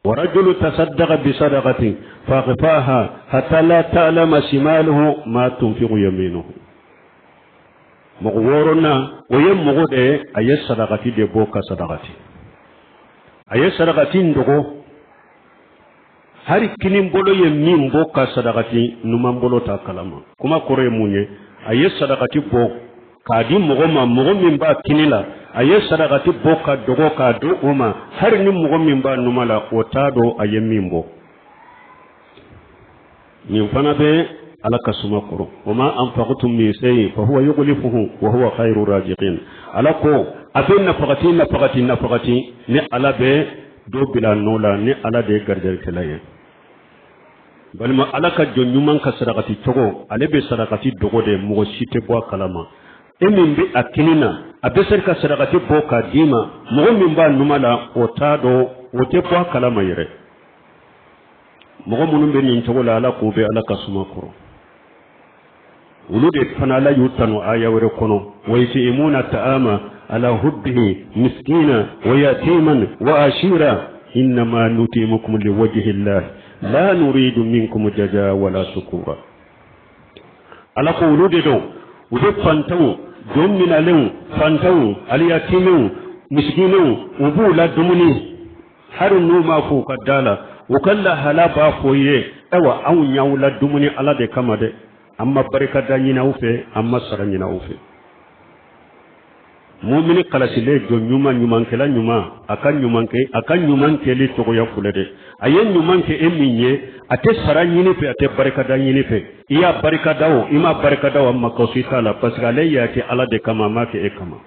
ورجل تصدق بصدقة فأخفاها حتى لا تعلم شماله ما تنفق يمينه مغورنا ويمغد أي صدقة دي بوكا صدقة أي صدقة ندغو hari kinin bolo ye min bo ka sadakati numan bolo ta kalama kuma kore munye aye sadakati bo ka di mogo ma mogo min ba kinila aye sadakati bo ka dogo ka do uma har ni mogo min ba numala o ta do aye min bo ni fana be ala kasuma koro wama anfaqtum min shay fa huwa yughlifuhu wa huwa khairur raziqin ala ko abin nafaqati ni ala be do bila nola ni ala de garjar kelaye balma ala ka jonyuman ka sadaqati togo ale be sadaqati dogo de mo site bo kalama emin bi akinina abeser ka sadaqati bo ka dima mo min ba numala o tado o te bo kalama yire mo munun be nin togo la ala ko be ala ka suma koro ulude fana la yutanu aya wore kono wayti imuna ta'ama على حبه مسكينا ويتيما وأشيرا إنما نتيمكم لوجه الله لا نريد منكم جزاء ولا شكورا على قولوا دو ودب فانتو دوم من ألو فانتو اليتيمو مسكينو وبولا دمني حرنو ما فوق الدالة وكلا هلا بافويه أو نيولا دمني على دي كما دي أما بركة دانينا وفي أما سرانينا وفي mu'mini kalasile jo nyuma kala nyuma akan nyuman ke li to ya fulede ayen nyuman ke eminye ate sara nyini fe ate barka da nyini fe iya barka dawo ima barka dawo amma ko sitala pasgale ya ke ala de kama ma ke ekama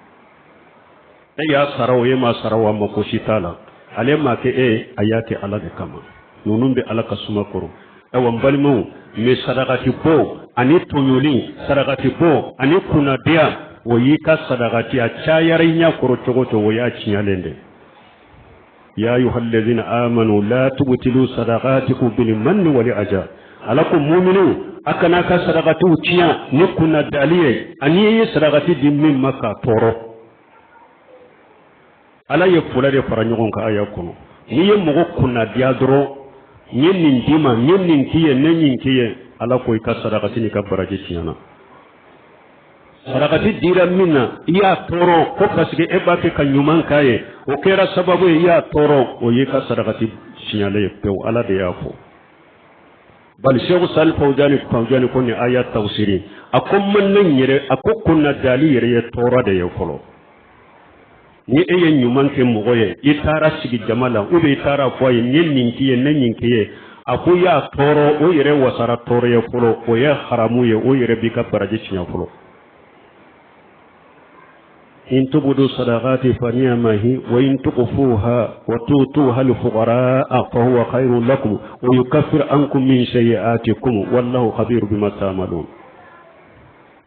ya sarawo yema sarawo amma ko sitala ale ma ke ayate ala de kama nunun be ala kasuma koro awam balmu me sadaqati bo ani tonyoli sadaqati bo ani kuna dia ويكا صدقاتي أتشايرين كروتشوتو وياتشي لندي يا أيها الذين آمنوا لا تبتلوا صدقاتكم بالمن والأذى علىكم مؤمنون أكناك صدقاتو تشيا نكونا داليه أني صدقاتي دي من مكة تورو على يفولا دي فرانيون كايا كونو ني مغو كنا ديادرو نين ديما نين كيه نين كيه على كويكا صدقاتي ني كبراجي تشيانا sadaqati dira minna iya toro ko pasike eba ke kanyuman kaye o kera sababu iya toro o yeka sadaqati sinyale pe ala de yafo bal sheikh sal fawjani ko ni ayat tawsiri akum man nan yere akokuna dali yere ya toro de yafolo ni eye nyuman ke mugoye itara sigi jamala ube itara foye ninkiye nanyikiye akuya toro o yere wasara toro yafolo o ya haramu ye o yere bika paraji sinyafolo إن تبدوا صدقات فنعمه وإن تخفوها وتؤتوها الفقراء فهو خير لكم ويكفر عنكم من سيئاتكم والله خبير بما تعملون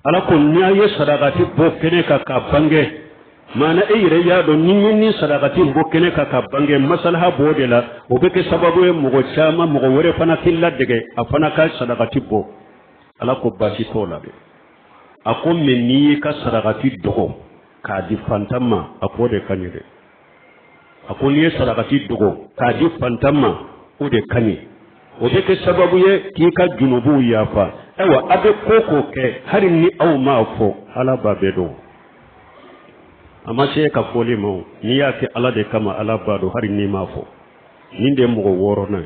ala ko niya sadaqati bokene ka bange mana eyre ya do ninni sadaqati bokene ka bange masalha bodela o beke sababu e mugo chama mugo wore fana killa dege afana ka sadaqati bo ala ko basi tola be akom menni ka sadaqati dogo ka di fantama akode kanyede akoni sadaqati dogo ka di fantama o de kanye o beke sababu ye ki ka junubu yafa ewa abe koko ke hari ni au mafo ala babedo ama she ka foli mo ni yake ala de kama ala bado hari ni mafo ninde mugo woro na